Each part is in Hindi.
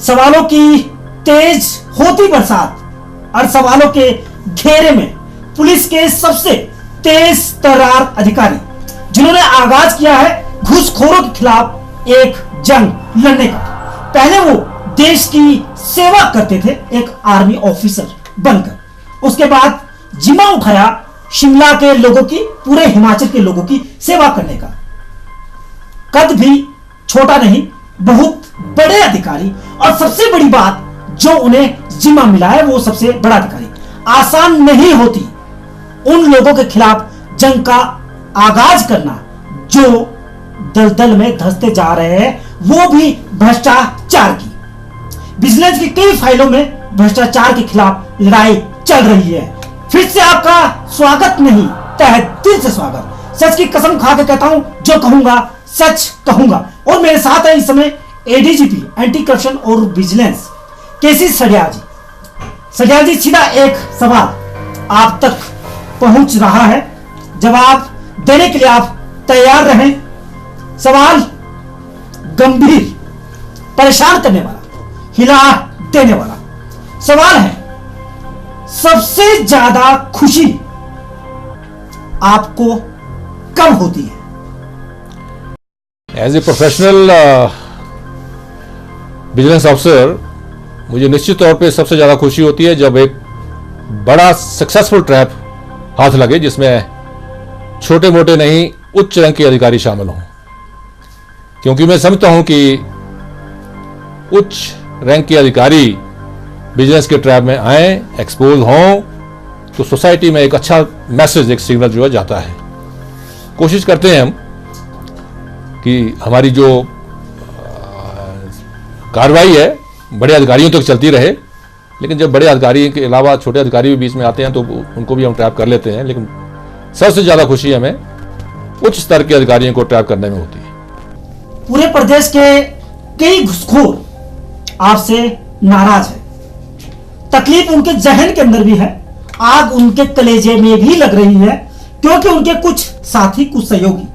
सवालों की तेज होती बरसात और सवालों के घेरे में पुलिस के सबसे तेज तर्रार अधिकारी जिन्होंने आगाज किया है घूसखोरों के खिलाफ एक जंग लड़ने का। पहले वो देश की सेवा करते थे एक आर्मी ऑफिसर बनकर, उसके बाद जिम्मा उठाया शिमला के लोगों की, पूरे हिमाचल के लोगों की सेवा करने का। कद भी छोटा नहीं, बहुत बड़े अधिकारी, और सबसे बड़ी बात जो उन्हें जिम्मा मिला है वो सबसे बड़ा अधिकारी। आसान नहीं होती उन लोगों के खिलाफ जंग का आगाज करना जो दलदल में धंसते जा रहे हैं, वो भी भ्रष्टाचार की। विजिलेंस की कई फाइलों में भ्रष्टाचार के खिलाफ लड़ाई चल रही है। फिर से आपका स्वागत नहीं, तहे दिल से स्वागत। सच की कसम खा के कहता हूं, जो कहूंगा सच कहूंगा। और मेरे साथ है इस समय एडीजीपी एंटी करप्शन और विजिलेंस केसी सड्याल जी। सड्याल जी, सीधा एक सवाल आप तक पहुंच रहा है, जवाब देने के लिए आप तैयार रहें। सवाल गंभीर, परेशान करने वाला, हिला देने वाला सवाल है। सबसे ज्यादा खुशी आपको कब होती है? As a professional business officer मुझे निश्चित तौर पे सबसे ज्यादा खुशी होती है जब एक बड़ा सक्सेसफुल ट्रैप हाथ लगे जिसमें छोटे मोटे नहीं उच्च रैंक के अधिकारी शामिल हों, क्योंकि मैं समझता हूं कि उच्च रैंक के अधिकारी बिजनेस के ट्रैप में आए, एक्सपोज हों, तो सोसाइटी में एक अच्छा मैसेज, एक सिग्नल जो है जाता है। कोशिश करते हैं हम कि हमारी जो कार्रवाई है बड़े अधिकारियों तक चलती रहे, लेकिन जब बड़े अधिकारी के अलावा छोटे अधिकारी भी बीच में आते हैं तो उनको भी हम ट्रैप कर लेते हैं। लेकिन सबसे ज्यादा खुशी हमें उच्च स्तर के अधिकारियों को ट्रैप करने में होती है। पूरे प्रदेश के कई घुसखोर आपसे नाराज है, तकलीफ उनके जहन के अंदर भी है, आग उनके कलेजे में भी लग रही है, क्योंकि उनके कुछ साथी, कुछ सहयोगी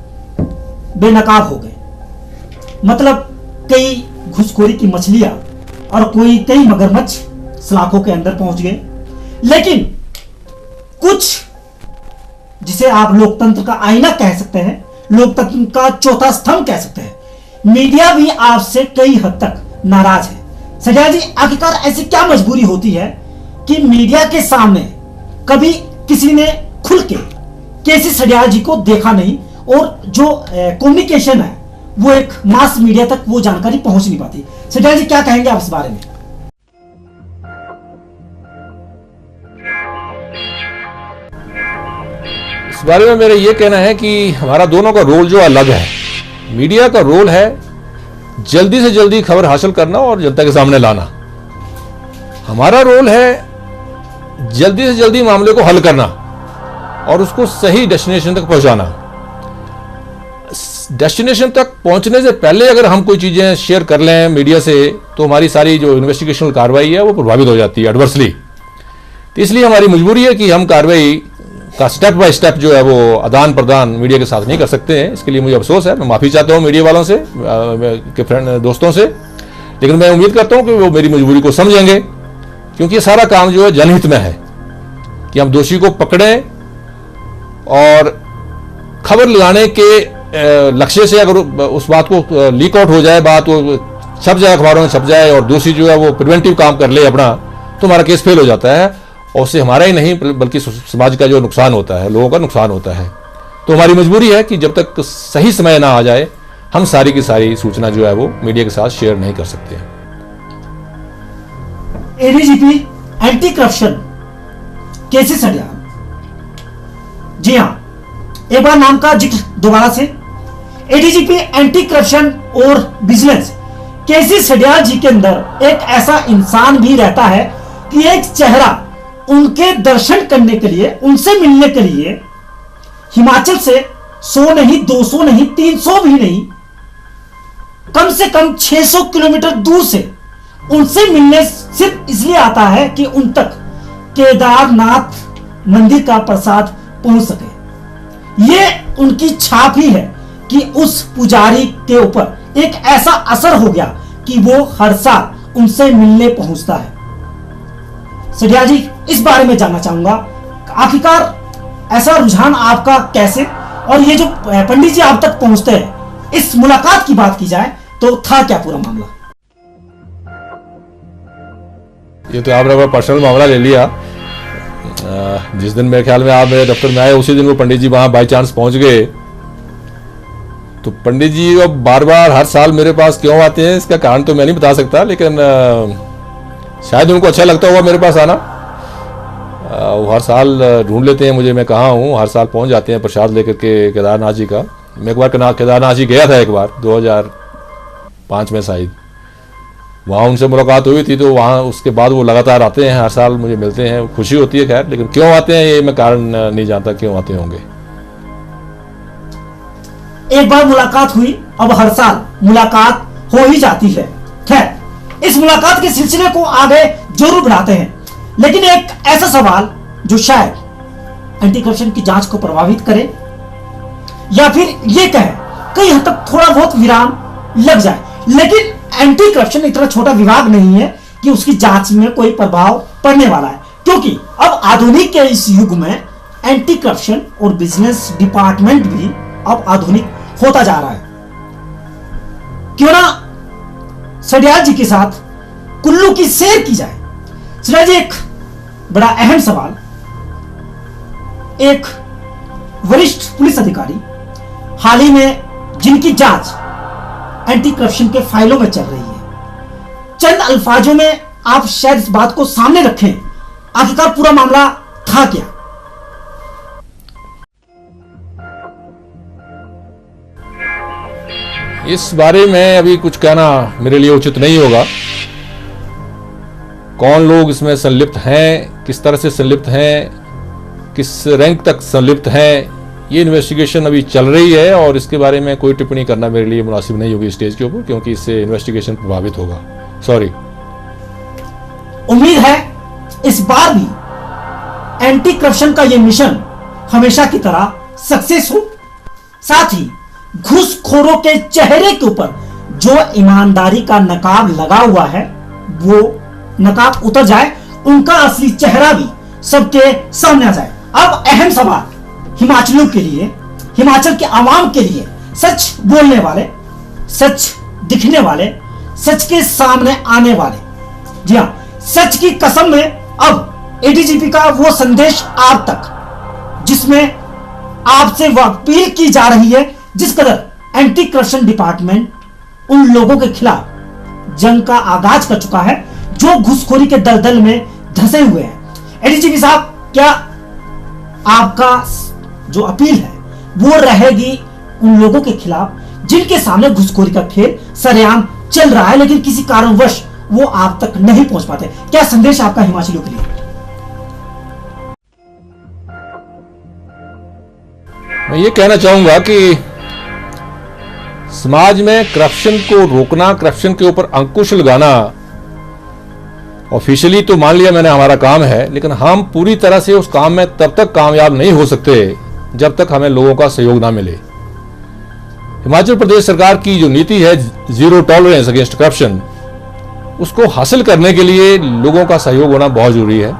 बेनकाब हो गए। मतलब कई घुसखोरी की मछलियां और कई मगरमच्छ सलाखों के अंदर पहुंच गए। लेकिन कुछ, जिसे आप लोकतंत्र का आईना कह सकते हैं, लोकतंत्र का चौथा स्तंभ कह सकते हैं, मीडिया भी आपसे कई हद तक नाराज है। सड्याल जी, आखिरकार ऐसी क्या मजबूरी होती है कि मीडिया के सामने कभी किसी ने खुल के केसी सड्याल जी को देखा नहीं, और जो कम्युनिकेशन है वो एक मास मीडिया तक वो जानकारी पहुंच नहीं पाती। सड्याल जी, क्या कहेंगे आप इस बारे में? इस बारे में मेरा ये कहना है कि हमारा दोनों का रोल जो अलग है। मीडिया का रोल है जल्दी से जल्दी खबर हासिल करना और जनता के सामने लाना। हमारा रोल है जल्दी से जल्दी मामले को हल करना और उसको सही डेस्टिनेशन तक पहुंचाना। डेस्टिनेशन तक पहुंचने से पहले अगर हम कोई चीजें शेयर कर लें मीडिया से तो हमारी सारी जो इन्वेस्टिगेशनल कार्रवाई है वो प्रभावित हो जाती है एडवर्सली। तो इसलिए हमारी मजबूरी है कि हम कार्रवाई का स्टेप बाय स्टेप जो है वो आदान प्रदान मीडिया के साथ नहीं कर सकते हैं। इसके लिए मुझे अफसोस है, मैं माफी चाहता हूं मीडिया वालों से, के फ्रेंड दोस्तों से, लेकिन मैं उम्मीद करता हूं कि वो मेरी मजबूरी को समझेंगे, क्योंकि ये सारा काम जो है जनहित में है कि हम दोषी को पकड़ें और खबर लगाने के लक्ष्य से अगर उस बात को लीक आउट हो जाए, बात वो छप जाए, अखबारों में छप जाए और दोषी जो है वो प्रिवेंटिव काम कर ले अपना, तो हमारा केस फेल हो जाता है और उससे हमारा ही नहीं बल्कि समाज का जो नुकसान होता है, लोगों का नुकसान होता है। तो हमारी मजबूरी है कि जब तक सही समय ना आ जाए हम सारी की सारी सूचना जो है वो मीडिया के साथ शेयर नहीं कर सकते हैं। एडीजीपी एंटी करप्शन केसी सड्याल, जी हां, एक बार नाम का जिक्र दोबारा से। एडीजीपी एंटी करप्शन और विजिलेंस केसी सड्याल जी के अंदर एक ऐसा इंसान भी रहता है कि एक चेहरा उनके दर्शन करने के लिए, उनसे मिलने के लिए हिमाचल से 100 नहीं, 200 नहीं, 300 भी नहीं, कम से कम 600 किलोमीटर दूर से उनसे मिलने सिर्फ इसलिए आता है कि उन तक केदारनाथ मंदिर का प्रसाद पहुंच सके। यह उनकी छाप ही है कि उस पुजारी के ऊपर एक ऐसा असर हो गया कि वो हर साल उनसे मिलने पहुंचता है। सेठिया जी, इस बारे में जानना चाहूंगा, आखिरकार ऐसा रुझान आपका कैसे, और ये जो पंडित जी आप तक पहुंचते हैं, इस मुलाकात की बात की जाए तो था क्या पूरा मामला? ये तो आपने अपना पर्सनल मामला ले लिया। जिस दिन मेरे ख्याल में आप मेरे दफ्तर में आए, उसी दिन वो पंडित जी वहां बाई चांस पहुंच गए। तो पंडित जी अब बार बार हर साल मेरे पास क्यों आते हैं, इसका कारण तो मैं नहीं बता सकता, लेकिन शायद उनको अच्छा लगता होगा मेरे पास आना। वो हर साल ढूंढ लेते हैं मुझे, मैं कहाँ हूँ, हर साल पहुंच जाते हैं प्रसाद लेकर के केदारनाथ जी का। मैं एक बार केदारनाथ जी गया था, एक बार 2005 में शायद, वहाँ उनसे मुलाकात हुई थी। तो वहाँ उसके बाद वो लगातार आते हैं, हर साल मुझे मिलते हैं, खुशी होती है। खैर, लेकिन क्यों आते हैं ये मैं कारण नहीं जानता, क्यों आते होंगे। एक बार मुलाकात हुई, अब हर साल मुलाकात हो ही जाती है। खैर, इस मुलाकात के सिलसिले को आगे जरूर बढ़ाते हैं, लेकिन एक ऐसा सवाल जो शायद एंटी करप्शन की जांच को प्रभावित करे, या फिर ये कहे कई हद तक थोड़ा बहुत विराम लग जाए, लेकिन एंटी करप्शन इतना छोटा विभाग नहीं है कि उसकी जांच में कोई प्रभाव पड़ने वाला है, क्योंकि अब आधुनिक के इस युग में एंटी करप्शन और बिजनेस डिपार्टमेंट भी अब आधुनिक होता जा रहा है। क्यों ना सेठिया जी के साथ कुल्लू की सैर की जाए। सेठिया जी, एक बड़ा अहम सवाल, एक वरिष्ठ पुलिस अधिकारी हाल ही में जिनकी जांच एंटी करप्शन के फाइलों में चल रही है, चंद अल्फाजों में आप शायद इस बात को सामने रखें, आखिरकार पूरा मामला था क्या? इस बारे में अभी कुछ कहना मेरे लिए उचित नहीं होगा। कौन लोग इसमें संलिप्त हैं, किस तरह से संलिप्त हैं, किस रैंक तक संलिप्त हैं, ये इन्वेस्टिगेशन अभी चल रही है, और इसके बारे में कोई टिप्पणी करना मेरे लिए मुनासिब नहीं होगी स्टेज के ऊपर, क्योंकि इससे इन्वेस्टिगेशन प्रभावित होगा। सॉरी। उम्मीद है इस बार भी एंटी करप्शन का ये मिशन हमेशा की तरह सक्सेस हो, साथ ही घूसखोरों के चेहरे के ऊपर जो ईमानदारी का नकाब लगा हुआ है वो नकाब उतर जाए, उनका असली चेहरा भी सबके सामने आ जाए। अब अहम सवाल हिमाचलियों के लिए, हिमाचल के आवाम के लिए, सच बोलने वाले, सच दिखने वाले, सच के सामने आने वाले, जी हां, सच की कसम में अब एडीजीपी का वो संदेश आप तक, जिसमें आपसे वह अपील की जा रही है, जिस कदर एंटी करप्शन डिपार्टमेंट उन लोगों के खिलाफ जंग का आगाज कर चुका है जो घुसखोरी के दलदल में धंसे हुए हैं। एडीजीपी साहब, क्या आपका जो अपील है वो रहेगी उन लोगों के खिलाफ जिनके सामने घुसखोरी का खेल सरेआम चल रहा है, लेकिन किसी कारणवश वो आप तक नहीं पहुंच पाते? क्या संदेश आपका हिमाचलियों के लिए? मैं ये कहना चाहूंगा कि समाज में करप्शन को रोकना, करप्शन के ऊपर अंकुश लगाना ऑफिशियली तो मान लिया मैंने हमारा काम है, लेकिन हम पूरी तरह से उस काम में तब तक कामयाब नहीं हो सकते जब तक हमें लोगों का सहयोग ना मिले। हिमाचल प्रदेश सरकार की जो नीति है जीरो टॉलरेंस अगेंस्ट करप्शन, उसको हासिल करने के लिए लोगों का सहयोग होना बहुत जरूरी है।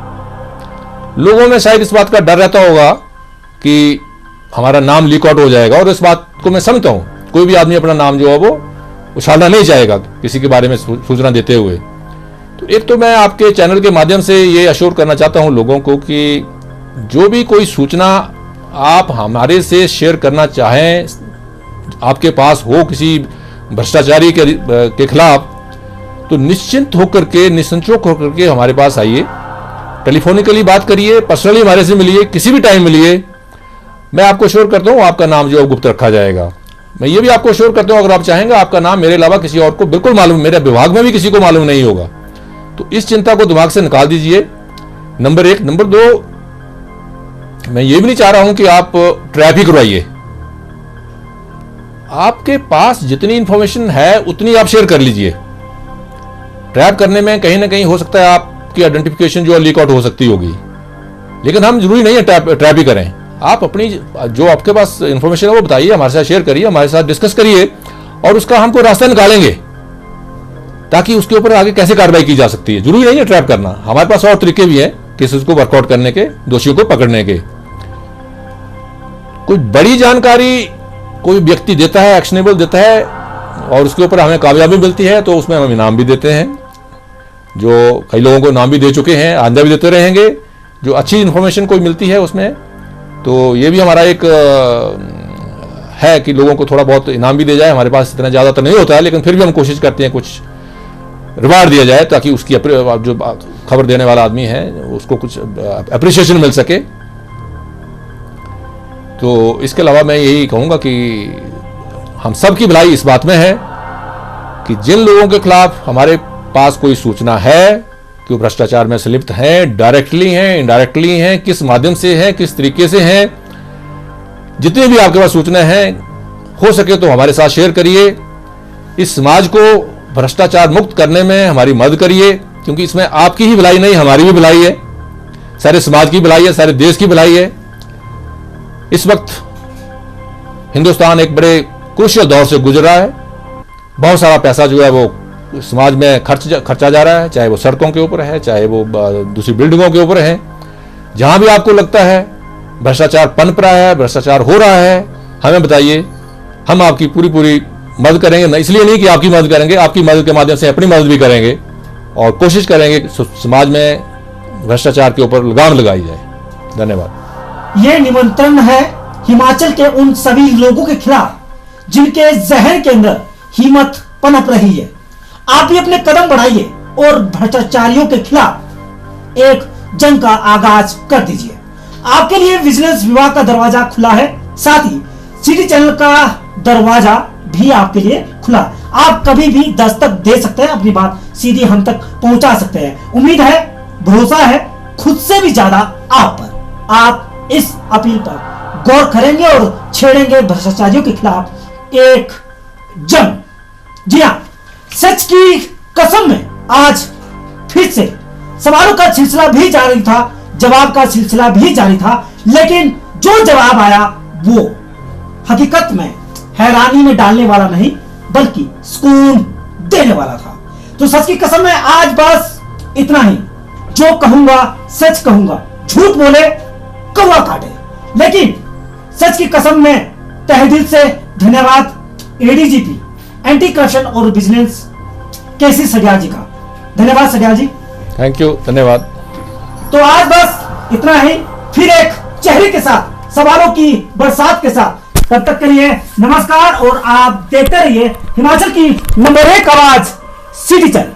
लोगों में शायद इस बात का डर रहता होगा कि हमारा नाम लीक आउट हो जाएगा, और इस बात को मैं समझता हूं। कोई भी आदमी अपना नाम जो है वो उछालना नहीं चाहेगा किसी के बारे में सूचना देते हुए। तो एक तो मैं आपके चैनल के माध्यम से ये अश्योर करना चाहता हूं लोगों को कि जो भी कोई सूचना आप हमारे से शेयर करना चाहें, आपके पास हो किसी भ्रष्टाचारी के खिलाफ, तो निश्चिंत होकर के, निसंकोच होकर के हमारे पास आइए, टेलीफोनिकली बात करिए, पर्सनली हमारे से मिलिए, किसी भी टाइम मिलिए। मैं आपको श्योर करता हूं आपका नाम जो है गुप्त रखा जाएगा। मैं ये भी आपको श्योर करता हूं अगर आप चाहेंगे आपका नाम मेरे अलावा किसी और को बिल्कुल मालूम, मेरे विभाग में भी किसी को मालूम नहीं होगा। तो इस चिंता को दिमाग से निकाल दीजिए, नंबर एक। नंबर दो, मैं ये भी नहीं चाह रहा हूं कि आप ट्रैप ही करवाइए। आपके पास जितनी इंफॉर्मेशन है उतनी आप शेयर कर लीजिए। ट्रैप करने में कहीं ना कहीं हो सकता है आपकी आइडेंटिफिकेशन जो है लीक आउट हो सकती होगी, लेकिन हम जरूरी नहीं है ट्रैप ही करें। आप अपनी जो आपके पास इंफॉर्मेशन है वो बताइए, हमारे साथ शेयर करिए, हमारे साथ डिस्कस करिए, और उसका हमको रास्ता निकालेंगे। ताकि उसके ऊपर आगे कैसे कार्रवाई की जा सकती है। जरूरी नहीं है ट्रैप करना, हमारे पास और तरीके भी हैं केसेस को वर्कआउट करने के, दोषियों को पकड़ने के। कोई बड़ी जानकारी कोई व्यक्ति देता है, एक्शनेबल देता है, और उसके ऊपर हमें कामयाबी मिलती है, तो उसमें हम इनाम भी देते हैं। जो कई लोगों को इनाम भी दे चुके हैं, आंदे भी देते रहेंगे। जो अच्छी इन्फॉर्मेशन कोई मिलती है उसमें, तो ये भी हमारा एक है कि लोगों को थोड़ा बहुत इनाम भी दे जाए। हमारे पास इतना ज़्यादा तो नहीं होता है, लेकिन फिर भी हम कोशिश करते हैं कुछ रिवार्ड दिया जाए, ताकि उसकी जो खबर देने वाला आदमी है उसको कुछ अप्रिसिएशन मिल सके। तो इसके अलावा मैं यही कहूँगा कि हम सब की भलाई इस बात में है कि जिन लोगों के खिलाफ हमारे पास कोई सूचना है कि वो भ्रष्टाचार में संलिप्त हैं, डायरेक्टली हैं, इनडायरेक्टली हैं, किस माध्यम से हैं, किस तरीके से हैं, जितने भी आपके पास सूचना है, हो सके तो हमारे साथ शेयर करिए। इस समाज को भ्रष्टाचार मुक्त करने में हमारी मदद करिए, क्योंकि इसमें आपकी ही भलाई नहीं, हमारी भी भलाई है, सारे समाज की भलाई है, सारे देश की भलाई है। इस वक्त हिंदुस्तान एक बड़े क्रूशियल दौर से गुजर रहा है। बहुत सारा पैसा जो है वो समाज में खर्चा जा रहा है, चाहे वो सड़कों के ऊपर है, चाहे वो दूसरी बिल्डिंगों के ऊपर है। जहां भी आपको लगता है भ्रष्टाचार पनप रहा है, भ्रष्टाचार हो रहा है, हमें बताइए, हम आपकी पूरी मदद करेंगे। इसलिए नहीं कि आपकी मदद करेंगे, आपकी मदद के माध्यम से अपनी मदद भी करेंगे, और कोशिश करेंगे कि समाज में भ्रष्टाचार के ऊपर लगाम लगाई जाए। धन्यवाद। ये निमंत्रण है हिमाचल के उन सभी लोगों के खिलाफ जिनके जहन के अंदर हिम्मत पनप रही है। आप भी अपने कदम बढ़ाइए और भ्रष्टाचारियों के खिलाफ एक जंग का आगाज कर दीजिए। आपके लिए विजिलेंस विभाग का दरवाजा खुला है, साथ ही सिटी चैनल का दरवाजा भी आपके लिए खुला। आप कभी भी दस्तक दे सकते हैं, अपनी बात सीधी हम तक पहुंचा सकते हैं। उम्मीद है, भरोसा है खुद से भी ज्यादा आप पर। आप इस अपील पर गौर करेंगे और छेड़ेंगे भ्रष्टाचारियों के खिलाफ एक जंग। जी हाँ, सच की कसम में आज फिर से सवालों का सिलसिला भी जारी था, जवाब का सिलसिला भी जारी था, लेकिन जो जवाब आया वो हकीकत में हैरानी में डालने वाला नहीं, बल्कि सुकून देने वाला था। तो सच की कसम में आज बस इतना ही। जो कहूंगा सच कहूंगा, झूठ बोले कौवा काटे। लेकिन सच की कसम में तहे दिल से धन्यवाद एडीजीपी एंटी करप्शन और विजिलेंस केसी सड्याल जी का। धन्यवाद सड्याल जी। थैंक यू, धन्यवाद। तो आज बस इतना ही, फिर एक चेहरे के साथ, सवालों की बरसात के साथ। तब तक के लिए नमस्कार, और आप देखते रहिए हिमाचल की नंबर 1 आवाज सिटी चैनल।